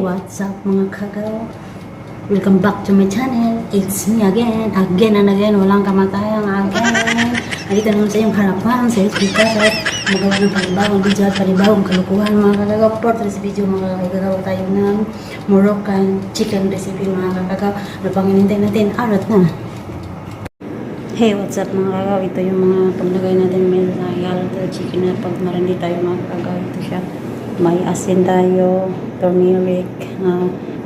what's up mga kagaw? Welcome back to my channel. It's me again and again, walang kamatayang again. Nandito naman sa iyong harapan, sa Espika, sa magawa ng panibagong video at panibagong kalukuhan mga kagaw. For this video mga kagaw, tayo ng Moroccan chicken recipe mga kagaw. Ano pang hinintay natin? Arat na! Hey, what's up mga kagaw? Ito yung mga paglagay natin may yellow chicken na pag marindi tayo mga kagaw. Ito siya. May asin tayo, turmeric,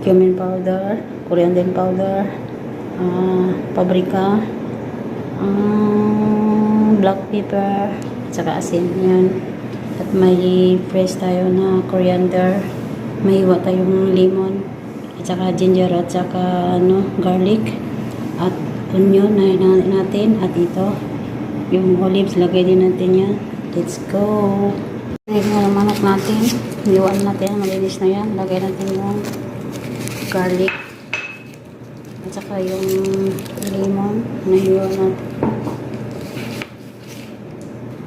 cumin powder, coriander powder, paprika, black pepper, at saka asin yan. At may fresh tayo na coriander, may iwa tayong lemon, at saka ginger, at saka garlic, at onion na natin, at ito, yung olives, lagay din natin yan. Let's go! Ngayon yung manok natin, iwan natin, malinis na yan. Lagay natin yung garlic at saka yung lemon na iwan natin.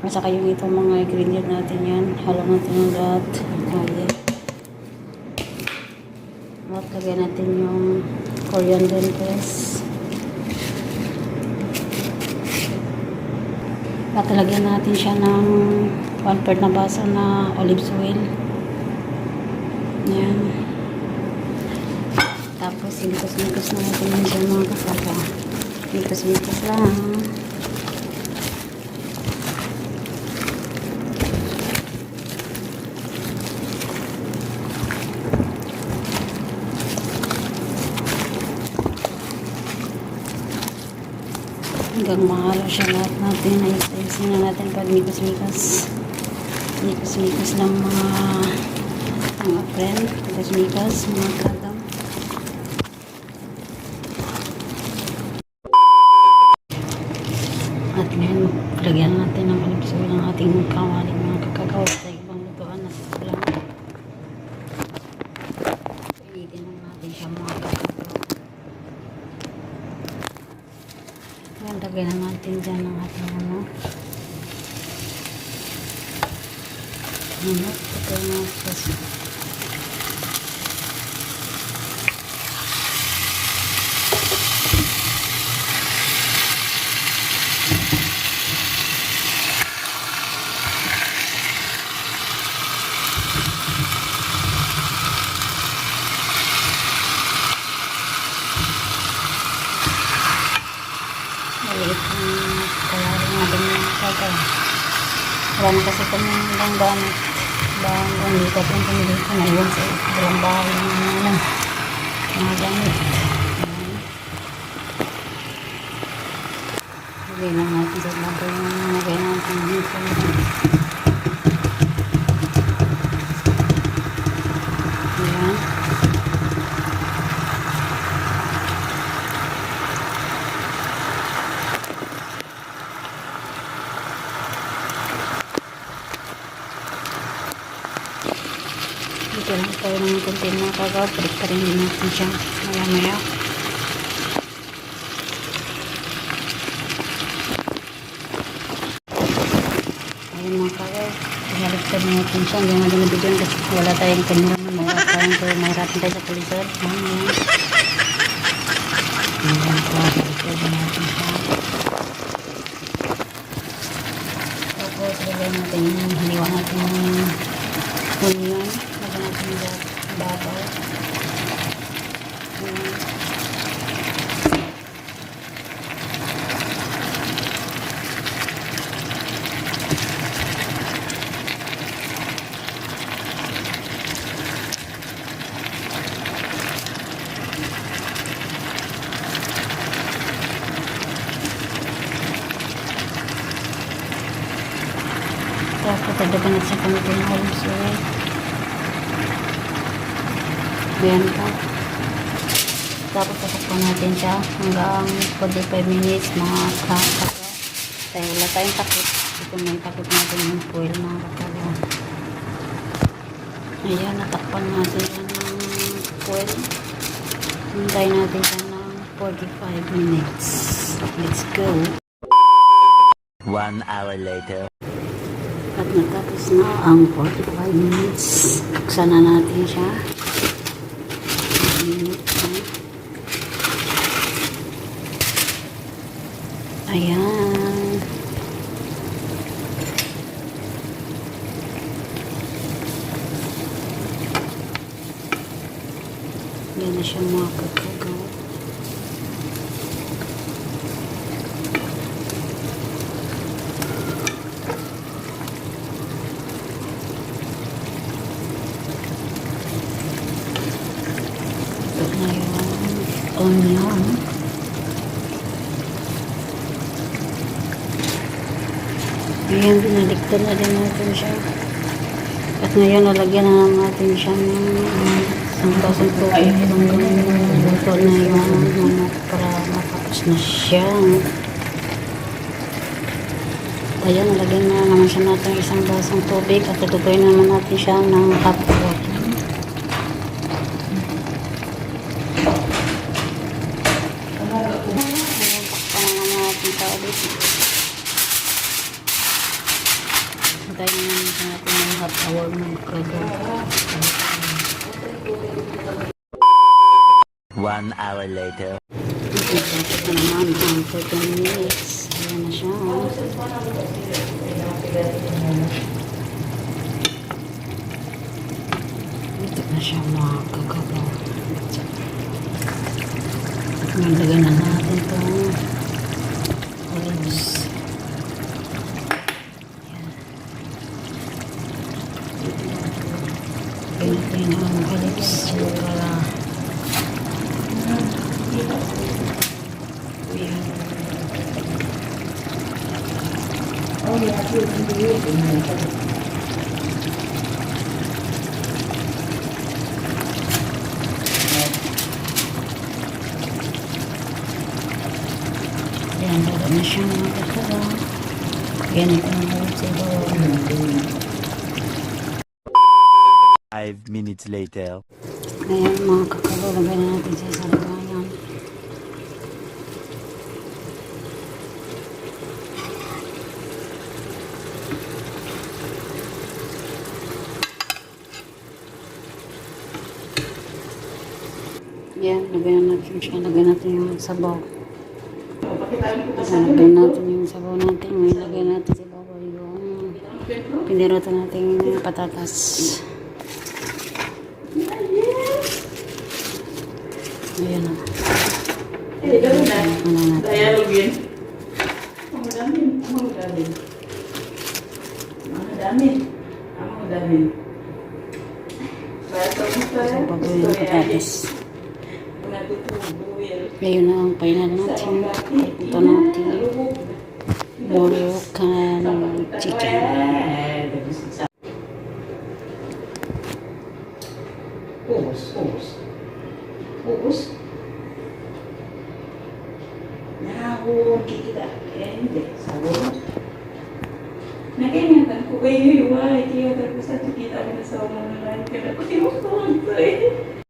At saka yung itong mga ingredient natin yan. Halo natin yung lahat. At lagay natin yung coriander paste. At lagyan natin siya ng 1/4 na baso na olive oil. Yan. Tapos, higos-higos na natin yun siya mga kasaka. Higos-higos lang. Hanggang mahalo siya lahat natin. Ayusin na natin pag higos-higos. Higos-higos lang mga friend. Higos-higos mga kagaw. At ngayon, lagyan natin ng olive oil ang ating kawali mga kakagaw sa ibang lutuan na lang. Pilitin lang natin siya mga kakagaw. Ngayon, lagyan na natin dyan ang ating ito na sauce. Maliit ang kalarin natin yung kagaw. Wala na kasi kami ng gamit. Hindi ko pong pumili ko na iwan sa dalang bahay ng mga gamit. Lagay lang natin sa lagay yung lagay natin dito. Ayan. Dito lang tayo ng kunti mga kagaw. Balik pa rin natin siya maya-maya. Ayan mga kagaw. Baliktad natin siya. Hindi natin nabigyan kasi wala tayong camera na mahirapan tayo sa pulisod. Ayan po. Baliktad natin siya. Tapos lagay natin yung haliwa natin yung onion. Lagyan natin yung babaw. Tapos tagdagan natin sa kamiti ng olive oil. Ayan po. Tapos tasakpan natin siya hanggang 45 minutes mga kakagaw. Dahil wala tayong takot. Ito may takot natin yung foil mga kakagaw. Ayan, natakpan natin yan ng foil. Hintay natin siya ng 45 minutes. Let's go. 1 hour later. At natapos na ang 45 minutes. Buksan na natin siya. minutes na. Ayan. Yan na siya mga kagagaw. Ito na yung onion. Ayan, binaligtad na din natin siya. At ngayon, nalagyan na natin siya ng isang basong tubig hanggang luto na yung manok para matapos na siya. Ayan, nalagyan na naman siya natin isang basong tubig at tutubuin naman natin siya ng hot water. Ayan, pakpan naman natin sa ulit. Hintayin naman natin yung hot hour ng kagod. 1 hour later. Ito naman ang 30 minutes. Ayan na siya. Ito na siya mga kagagaw. At nalagyan na natin itong olives. Ayan. Pinagyan ang olives para yan, lalo na siya mga kakagaw. Yan ito ang ulit sa bawang. 5 minutes later. Ayan mga kakagaw, lagyan na natin sa salagayan. Yan, lagyan natin siya. Lagyan natin yung sabaw. Lagyan natin yung sabaw natin. Lagyan natin sa bawah yung piniruto natin yung patatas. Ayan na. Ano natin. So, bagoy yung patatas. Ngayon na ang final natin. Ito natin. Bulukan chicken. Ubus. Nahon kita. Hindi. Sabon. Nakingatan ko kayo yung ay. Kaya tapos sa kita ko na sa mga lain. Kaya ko tinutulog ko eh.